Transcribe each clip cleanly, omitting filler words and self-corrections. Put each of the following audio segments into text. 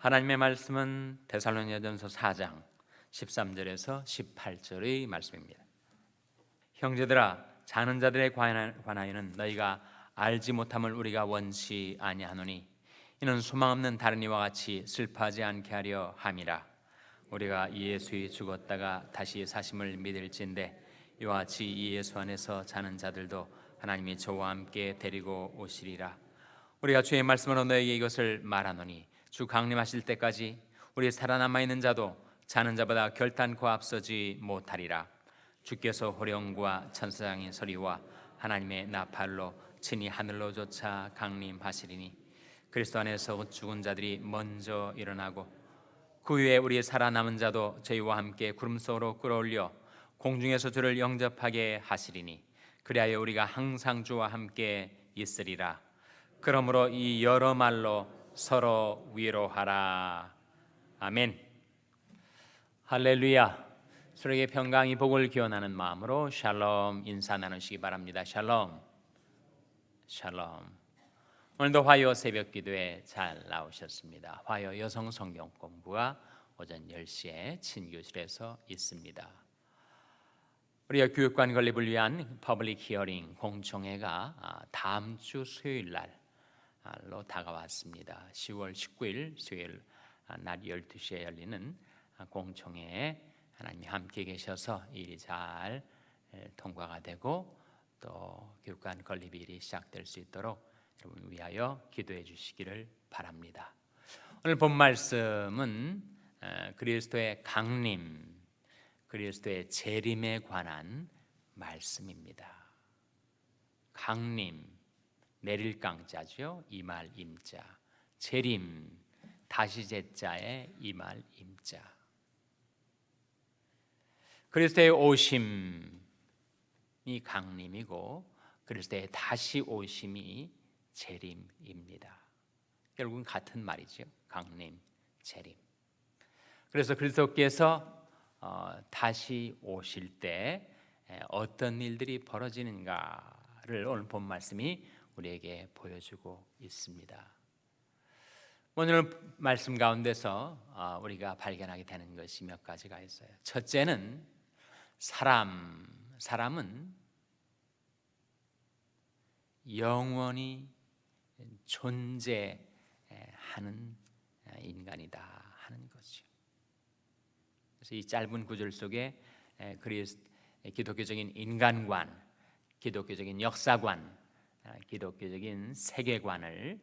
하나님의 말씀은 데살로니가전서 4장 13절에서 18절의 말씀입니다. 형제들아, 자는 자들에 관하여는 너희가 알지 못함을 우리가 원치 아니하노니 이는 소망 없는 다른 이와 같이 슬퍼하지 않게 하려 함이라. 우리가 이 예수의 죽었다가 다시 사심을 믿을진대 이와 같이 이 예수 안에서 자는 자들도 하나님이 저와 함께 데리고 오시리라. 우리가 주의 말씀으로 너희에게 이것을 말하노니 주 강림하실 때까지 우리 살아남아 있는 자도 자는 자보다 결단코 앞서지 못하리라. 주께서 호령과 천사장의 소리와 하나님의 나팔로 친히 하늘로 쫓아 강림하시리니 그리스도 안에서 죽은 자들이 먼저 일어나고 그 후에 우리 살아남은 자도 저희와 함께 구름 속으로 끌어올려 공중에서 주를 영접하게 하시리니 그리하여 우리가 항상 주와 함께 있으리라. 그러므로 이 여러 말로 서로 위로하라. 아멘. 할렐루야. 서로에게 평강이 복을 기원하는 마음으로 샬롬 인사 나누시기 바랍니다. 샬롬. 샬롬. 오늘도 화요 새벽 기도에 잘 나오셨습니다. 화요 여성 성경 공부가 오전 10시에 친교실에서 있습니다. 우리가 교육관 건립을 위한 퍼블릭 히어링 공청회가 다음 주 수요일 날로 다가왔습니다. 10월 19일 수요일 낮 12시에 열리는 공청회에 하나님이 함께 계셔서 일이 잘 통과가 되고 또 교육관 건립일이 시작될 수 있도록 여러분 위하여 기도해 주시기를 바랍니다. 오늘 본 말씀은 그리스도의 강림, 그리스도의 재림에 관한 말씀입니다. 강림, 내릴 강자죠. 이말 임자. 재림, 다시 제자의 이말 임자. 그리스도의 오심이 강림이고 그리스도의 다시 오심이 재림입니다. 결국은 같은 말이죠. 강림, 재림. 그래서 그리스도께서 다시 오실 때 어떤 일들이 벌어지는가를 오늘 본 말씀이 우리에게 보여주고 있습니다. 오늘 말씀 가운데서 우리가 발견하게 되는 것이 몇 가지가 있어요. 첫째는 사람은 영원히 존재하는 인간이다 하는 거죠. 그래서 이 짧은 구절 속에 기독교적인 인간관, 기독교적인 역사관, 기독교적인 세계관을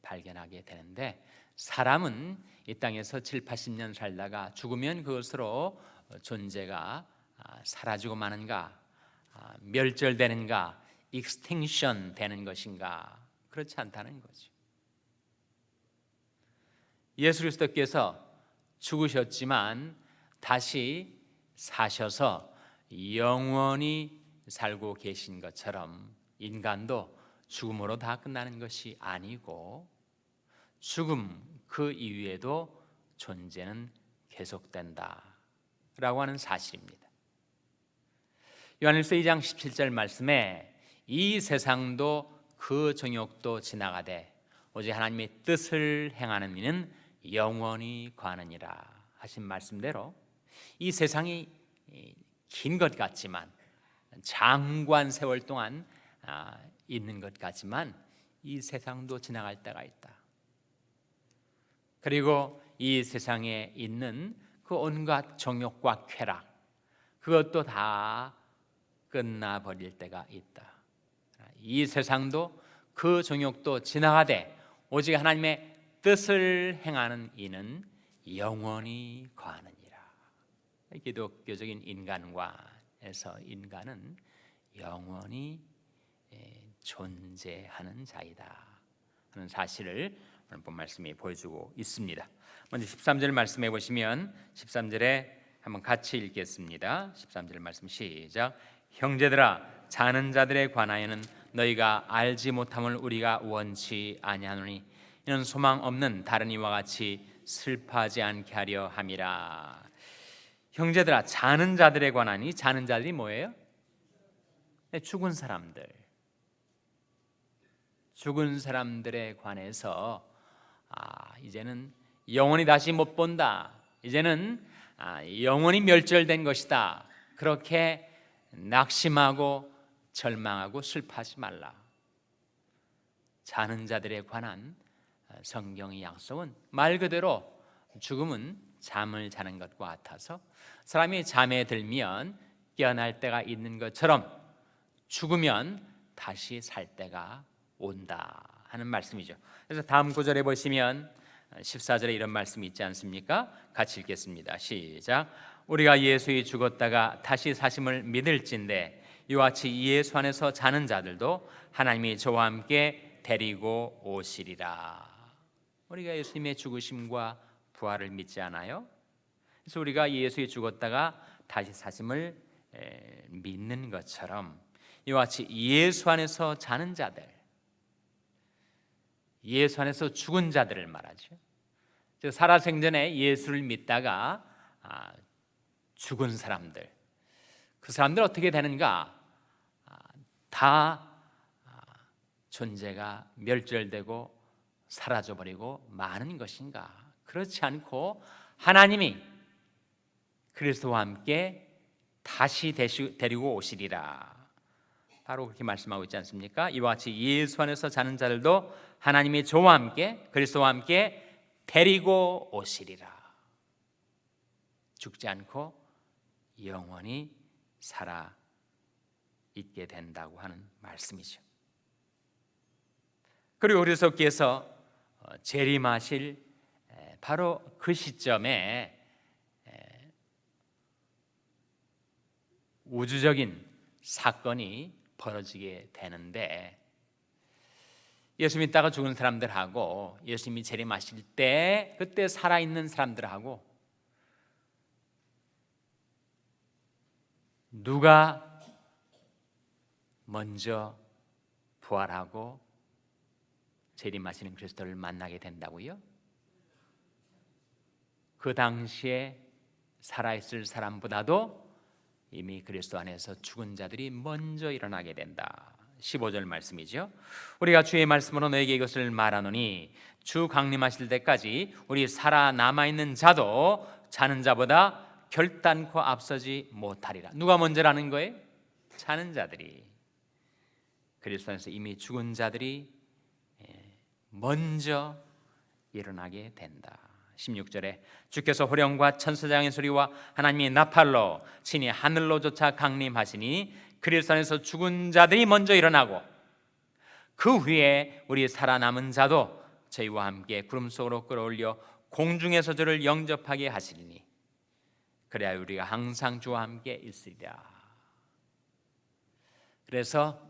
발견하게 되는데 사람은 이 땅에서 7, 80년 살다가 죽으면 그것으로 존재가 사라지고 마는가, 멸절되는가, 익스팅션 되는 것인가? 그렇지 않다는 거죠. 예수 그리스도께서 죽으셨지만 다시 사셔서 영원히 살고 계신 것처럼 인간도 죽음으로 다 끝나는 것이 아니고 죽음 그 이후에도 존재는 계속된다 라고 하는 사실입니다. 요한일서 2장 17절 말씀에 이 세상도 그 정욕도 지나가되 오직 하나님의 뜻을 행하는 이는 영원히 거하느니라 하신 말씀대로 이 세상이 긴 것 같지만 장관 세월 동안 있는 것 같지만 이 세상도 지나갈 때가 있다. 그리고 이 세상에 있는 그 온갖 정욕과 쾌락 그것도 다 끝나버릴 때가 있다. 이 세상도 그 정욕도 지나가되 오직 하나님의 뜻을 행하는 이는 영원히 거하느니라. 기독교적인 인간관에서 인간은 영원히 존재하는 자이다 하는 사실을 오늘 본 말씀이 보여주고 있습니다. 먼저 13절 말씀해 보시면 13절에 한번 같이 읽겠습니다. 13절 말씀 시작. 형제들아, 자는 자들에 관하여는 너희가 알지 못함을 우리가 원치 아니하노니 이는 소망 없는 다른 이와 같이 슬퍼하지 않게 하려 함이라. 형제들아, 자는 자들에 관하니 자는 자들이 뭐예요? 죽은 사람들. 죽은 사람들에 관해서 이제는 영원히 다시 못 본다. 이제는 영원히 멸절된 것이다. 그렇게 낙심하고 절망하고 슬퍼하지 말라. 자는 자들에 관한 성경의 약속은 말 그대로 죽음은 잠을 자는 것과 같아서 사람이 잠에 들면 깨어날 때가 있는 것처럼 죽으면 다시 살 때가 온다 하는 말씀이죠. 그래서 다음 구절에 보시면 14절에 이런 말씀이 있지 않습니까? 같이 읽겠습니다. 시작. 우리가 예수의 죽었다가 다시 사심을 믿을진대 이와 같이 예수 안에서 자는 자들도 하나님이 저와 함께 데리고 오시리라. 우리가 예수님의 죽으심과 부활을 믿지 않아요? 그래서 우리가 예수의 죽었다가 다시 사심을 믿는 것처럼 이와 같이 예수 안에서 자는 자들, 예수 안에서 죽은 자들을 말하죠. 즉 살아생전에 예수를 믿다가 죽은 사람들, 그 사람들 어떻게 되는가? 다 존재가 멸절되고 사라져버리고 마는 것인가? 그렇지 않고 하나님이 그리스도와 함께 다시 데리고 오시리라. 바로 그렇게 말씀하고 있지 않습니까? 이와 같이 예수 안에서 자는 자들도 하나님이 저와 함께 그리스도와 함께 데리고 오시리라. 죽지 않고 영원히 살아 있게 된다고 하는 말씀이죠. 그리고 그리스도께서 재림하실 바로 그 시점에 우주적인 사건이 벌어지게 되는데 예수 믿다가 죽은 사람들하고 예수님이 재림하실 때 그때 살아있는 사람들하고 누가 먼저 부활하고 재림하시는 그리스도를 만나게 된다고요? 그 당시에 살아있을 사람보다도 이미 그리스도 안에서 죽은 자들이 먼저 일어나게 된다. 15절 말씀이죠. 우리가 주의 말씀으로 너에게 이것을 말하노니 주 강림하실 때까지 우리 살아남아있는 자도 자는 자보다 결단코 앞서지 못하리라. 누가 먼저라는 거예요? 자는 자들이. 그리스도 안에서 이미 죽은 자들이 먼저 일어나게 된다. 16절에 주께서 호령과 천사장의 소리와 하나님의 나팔로 친히 하늘로조차 강림하시니 그리스도 안에서 죽은 자들이 먼저 일어나고 그 후에 우리 살아남은 자도 저희와 함께 구름 속으로 끌어올려 공중에서 저를 영접하게 하시리니 그래야 우리가 항상 주와 함께 있으리라. 그래서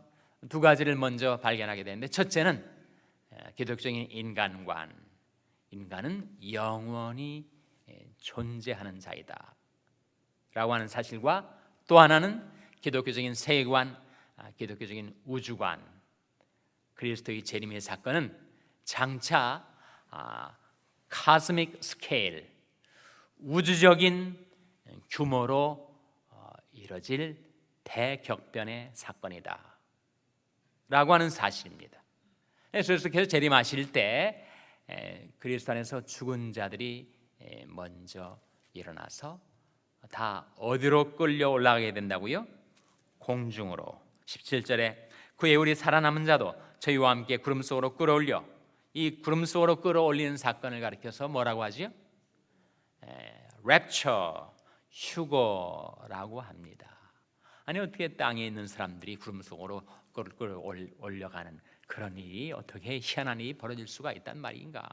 두 가지를 먼저 발견하게 되는데 첫째는 기독적인 인간관, 인간은 영원히 존재하는 자이다 라고 하는 사실과 또 하나는 기독교적인 세계관, 기독교적인 우주관, 그리스도의 재림의 사건은 장차 카스믹 스케일, 우주적인 규모로 이뤄질 대격변의 사건이다 라고 하는 사실입니다. 그래서 계속 재림하실 때 그리스도 안에서 죽은 자들이 먼저 일어나서 다 어디로 끌려 올라가게 된다고요? 공중으로. 17절에 그의 우리 살아남은 자도 저희와 함께 구름 속으로 끌어올려, 이 구름 속으로 끌어올리는 사건을 가리켜서 뭐라고 하죠? 랩처, 휴거라고 합니다. 아니 어떻게 땅에 있는 사람들이 구름 속으로 끌어올려가는 그런 일이 어떻게 희한한 일이 벌어질 수가 있단 말인가?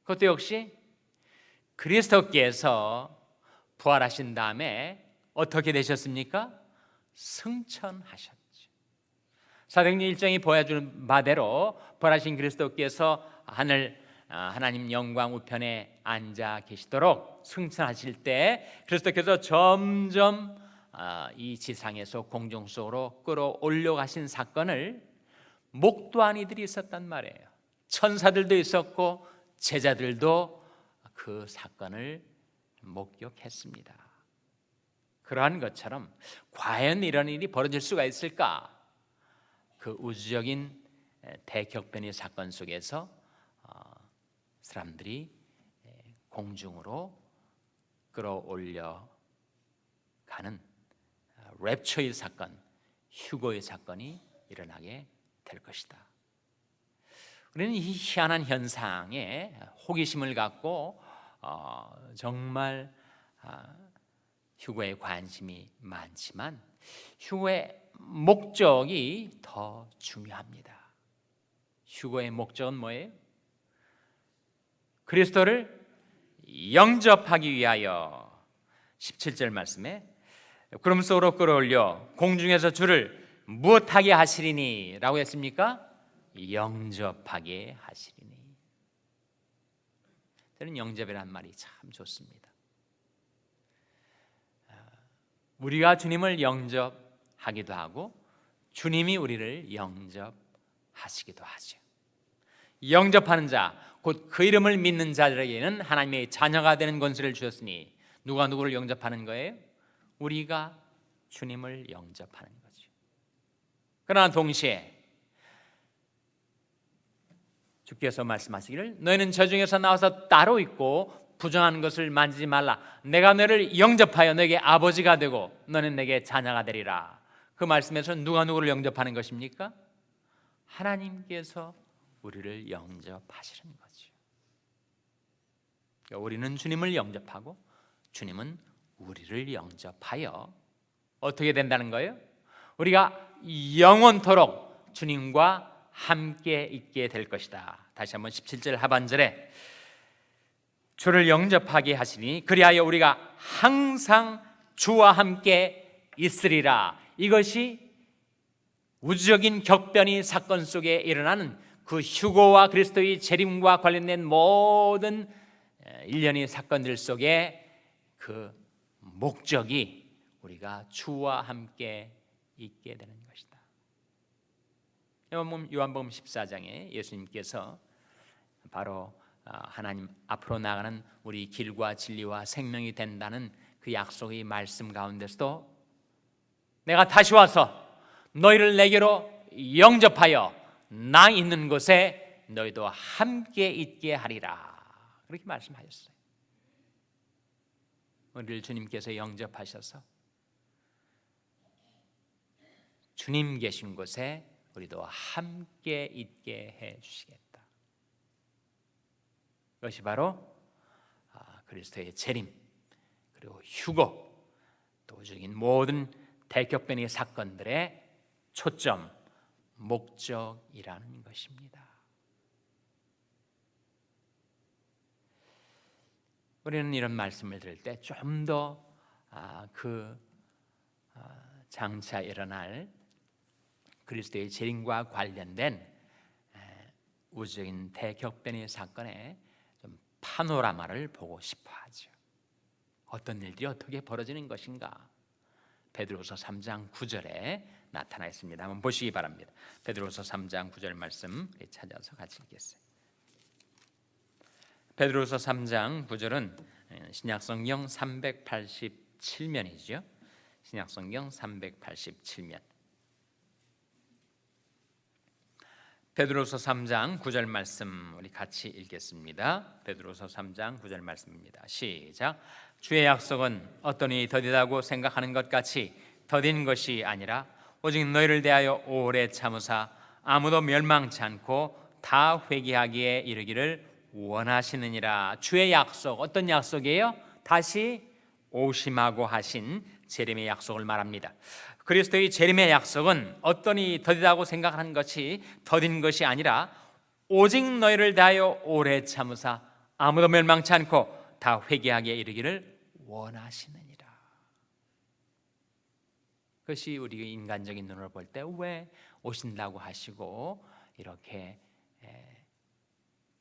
그것도 역시 그리스도께서 부활하신 다음에 어떻게 되셨습니까? 승천하셨죠. 사도행전 1장이 보여주는 바대로 부활하신 그리스도께서 하나님 영광 우편에 앉아 계시도록 승천하실 때 그리스도께서 점점 이 지상에서 공중 속으로 끌어올려 가신 사건을 목도한 이들이 있었단 말이에요. 천사들도 있었고 제자들도 그 사건을 목격했습니다. 그러한 것처럼 과연 이런 일이 벌어질 수가 있을까? 그 우주적인 대격변의 사건 속에서 사람들이 공중으로 끌어올려 가는 랩처의 사건, 휴거의 사건이 일어나게 될 것이다. 우리는 이 희한한 현상에 호기심을 갖고 정말 휴거에 관심이 많지만 휴거의 목적이 더 중요합니다. 휴거의 목적은 뭐예요? 그리스도를 영접하기 위하여 17절 말씀에 구름 속으로 끌어올려 공중에서 주를 무엇하게 하시리니 라고 했습니까? 영접하게 하시리니. 저는 영접이라는 말이 참 좋습니다. 우리가 주님을 영접하기도 하고 주님이 우리를 영접하시기도 하죠. 영접하는 자, 곧 그 이름을 믿는 자들에게는 하나님의 자녀가 되는 권세를 주셨으니 누가 누구를 영접하는 거예요? 우리가 주님을 영접하는 거죠. 그러나 동시에 주께서 말씀하시기를 너희는 저 중에서 나와서 따로 있고 부정한 것을 만지지 말라. 내가 너를 영접하여 너에게 아버지가 되고 너는 내게 자녀가 되리라. 그 말씀에서 누가 누구를 영접하는 것입니까? 하나님께서 우리를 영접하시는 거죠. 그러니까 우리는 주님을 영접하고 주님은 우리를 영접하여 어떻게 된다는 거예요? 우리가 영원토록 주님과 함께 있게 될 것이다. 다시 한번 17절 하반절에 주를 영접하게 하시니 그리하여 우리가 항상 주와 함께 있으리라. 이것이 우주적인 격변이 사건 속에 일어나는 그 휴거와 그리스도의 재림과 관련된 모든 일련의 사건들 속에 그 목적이 우리가 주와 함께 있게 되는 것이다. 요한복음 14장에 예수님께서 바로 하나님 앞으로 나가는 우리 길과 진리와 생명이 된다는 그 약속의 말씀 가운데서도 내가 다시 와서 너희를 내게로 영접하여 나 있는 곳에 너희도 함께 있게 하리라. 그렇게 말씀하셨어요. 우리를 주님께서 영접하셔서 주님 계신 곳에 우리도 함께 있게 해 주시겠다. 이것이 바로 그리스도의 재림 그리고 휴거 또 우주적인 모든 대격변의 사건들의 초점 목적이라는 것입니다. 우리는 이런 말씀을 들을 때 좀 더 그 장차 일어날 그리스도의 재림과 관련된 우주적인 대격변의 사건의 좀 파노라마를 보고 싶어하죠. 어떤 일들이 어떻게 벌어지는 것인가? 베드로서 3장 9절에 나타나 있습니다. 한번 보시기 바랍니다. 베드로서 3장 9절 말씀 찾아서 같이 읽겠어요. 베드로서 3장 9절은 신약성경 387면이죠. 신약성경 387면. 베드로서 3장 9절 말씀 우리 같이 읽겠습니다. 베드로서 3장 9절 말씀입니다. 시작. 주의 약속은 어떠니 더디다고 생각하는 것 같이 더딘 것이 아니라 오직 너희를 대하여 오래 참으사 아무도 멸망치 않고 다 회개하기에 이르기를 원하시느니라. 주의 약속 어떤 약속이에요? 다시 오심하고 하신 재림의 약속을 말합니다. 그리스도의 재림의 약속은 어떠니 더디다고 생각하는 것이 더딘 것이 아니라 오직 너희를 대하여 오래 참으사 아무도 멸망치 않고 다 회개하기에 이르기를 원하시느니라. 그것이 우리가 인간적인 눈으로 볼 때 왜 오신다고 하시고 이렇게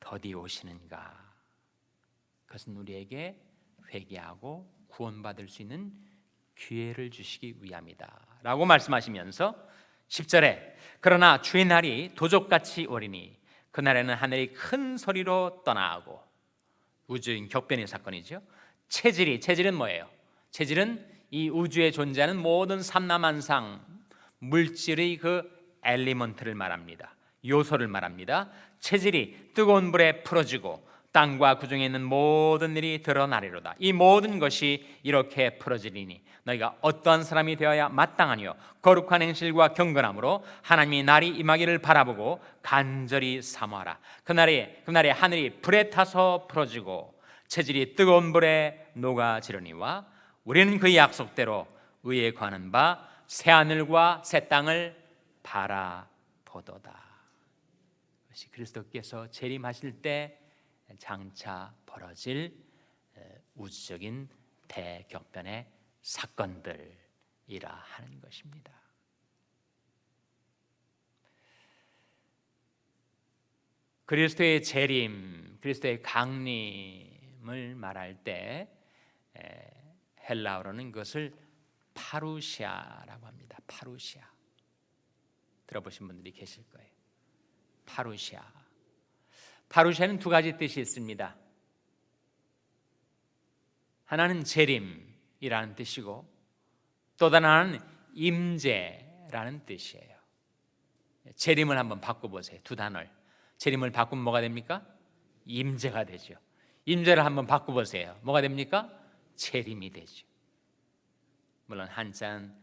더디 오시는가? 그것은 우리에게 회개하고 구원받을 수 있는 기회를 주시기 위함이다 라고 말씀하시면서 10절에 그러나 주의 날이 도적같이 오리니 그날에는 하늘이 큰 소리로 떠나고 우주인 격변의 사건이죠. 체질은 뭐예요? 체질은 이 우주에 존재하는 모든 삼라만상 물질의 그 엘리먼트를 말합니다. 요소를 말합니다. 체질이 뜨거운 불에 풀어지고 땅과 그 중에 있는 모든 일이 드러나리로다. 이 모든 것이 이렇게 풀어지리니 너희가 어떠한 사람이 되어야 마땅하니요 거룩한 행실과 경건함으로 하나님이 날이 임하기를 바라보고 간절히 사모하라. 그날에 하늘이 불에 타서 풀어지고 체질이 뜨거운 불에 녹아지르니와 우리는 그 약속대로 의에 관한 바 새하늘과 새 땅을 바라보도다. 그것이 그리스도께서 재림하실 때 장차 벌어질 우주적인 대격변의 사건들이라 하는 것입니다. 그리스도의 재림, 그리스도의 강림을 말할 때 헬라어로는 그것을 파루시아라고 합니다. 파루시아. 들어보신 분들이 계실 거예요. 파루시아. 파루시아는 두 가지 뜻이 있습니다. 하나는 재림이라는 뜻이고 또 다른 하나는 임재라는 뜻이에요. 재림을 한번 바꿔보세요. 두 단어를. 재림을 바꾸면 뭐가 됩니까? 임재가 되죠. 임재를 한번 바꿔보세요. 뭐가 됩니까? 재림이 되죠. 물론 한자는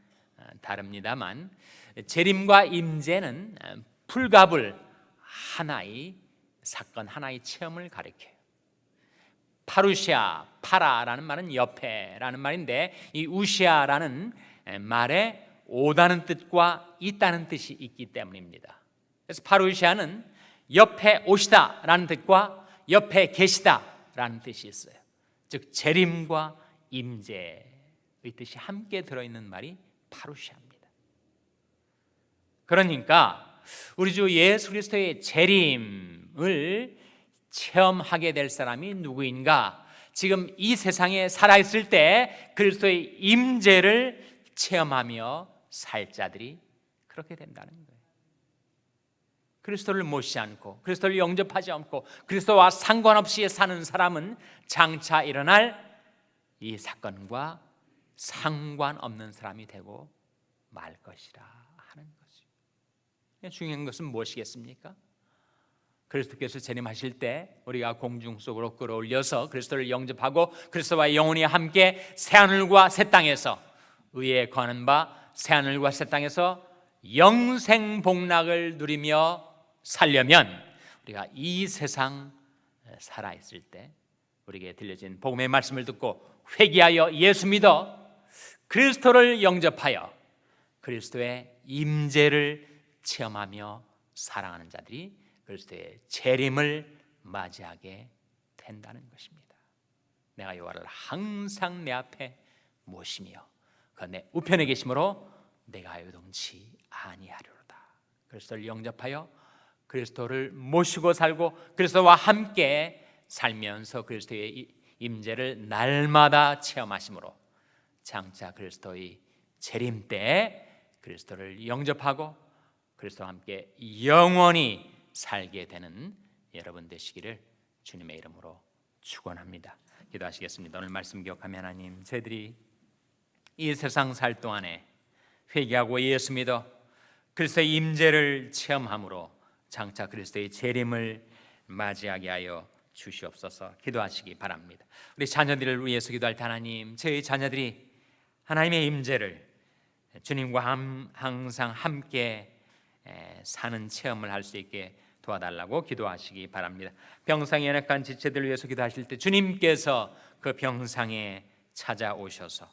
다릅니다만 재림과 임재는 불가불 하나의 사건, 하나의 체험을 가리켜요. 파루시아, 파라라는 말은 옆에라는 말인데 이 우시아라는 말에 오다는 뜻과 있다는 뜻이 있기 때문입니다. 그래서 파루시아는 옆에 오시다라는 뜻과 옆에 계시다라는 뜻이 있어요. 즉 재림과 임재의 뜻이 함께 들어있는 말이 파루시아입니다. 그러니까 우리 주 예수 그리스도의 재림을 체험하게 될 사람이 누구인가? 지금 이 세상에 살아있을 때 그리스도의 임재를 체험하며 살 자들이 그렇게 된다는 거예요. 그리스도를 모시지 않고 그리스도를 영접하지 않고 그리스도와 상관없이 사는 사람은 장차 일어날 이 사건과 상관없는 사람이 되고 말 것이라 하는 거죠. 중요한 것은 무엇이겠습니까? 그리스도께서 재림하실 때 우리가 공중 속으로 끌어올려서 그리스도를 영접하고 그리스도와 영원히 함께 새하늘과 새 땅에서 의에 거하는 바 새하늘과 새 땅에서 영생 복락을 누리며 살려면 우리가 이 세상 살아있을 때 우리에게 들려진 복음의 말씀을 듣고 회개하여 예수 믿어 그리스도를 영접하여 그리스도의 임재를 체험하며 살아가는 자들이 그리스도의 재림을 맞이하게 된다는 것입니다. 내가 여호와를 항상 내 앞에 모시며 그 내 우편에 계심으로 내가 요동치 아니하리로다. 그리스도를 영접하여 그리스도를 모시고 살고 그리스도와 함께 살면서 그리스도의 임재를 날마다 체험하심으로 장차 그리스도의 재림 때 그리스도를 영접하고 그리스도와 함께 영원히 살게 되는 여러분 되시기를 주님의 이름으로 축원합니다. 기도하시겠습니다. 오늘 말씀 기억하며 하나님, 저희들이 이 세상 살 동안에 회개하고 예수 믿어 그리스도의 임재를 체험함으로 장차 그리스도의 재림을 맞이하게 하여 주시옵소서. 기도하시기 바랍니다. 우리 자녀들을 위해서 기도할 때 하나님, 저희 자녀들이 하나님의 임재를 주님과 항상 함께 사는 체험을 할 수 있게 도와달라고 기도하시기 바랍니다. 병상에 연약한 지체들을 위해서 기도하실 때 주님께서 그 병상에 찾아오셔서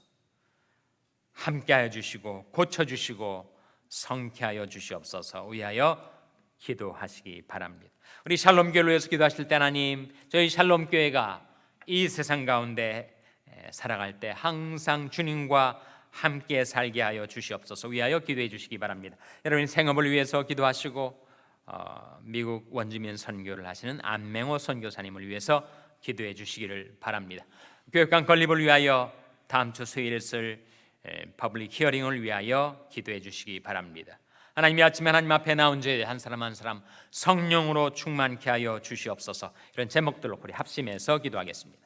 함께하여 주시고 고쳐주시고 성쾌하여 주시옵소서 위하여 기도하시기 바랍니다. 우리 샬롬교회를 위해서 기도하실 때 하나님, 저희 샬롬교회가 이 세상 가운데 살아갈 때 항상 주님과 함께 살게 하여 주시옵소서 위하여 기도해 주시기 바랍니다. 여러분 생업을 위해서 기도하시고 미국 원주민 선교를 하시는 안맹호 선교사님을 위해서 기도해 주시기를 바랍니다. 교육관 건립을 위하여 다음 주 수요일에 쓸 퍼블릭 히어링을 위하여 기도해 주시기 바랍니다. 하나님이 아침에 하나님 앞에 나온 저희 한 사람 한 사람 성령으로 충만케 하여 주시옵소서. 이런 제목들로 우리 합심해서 기도하겠습니다.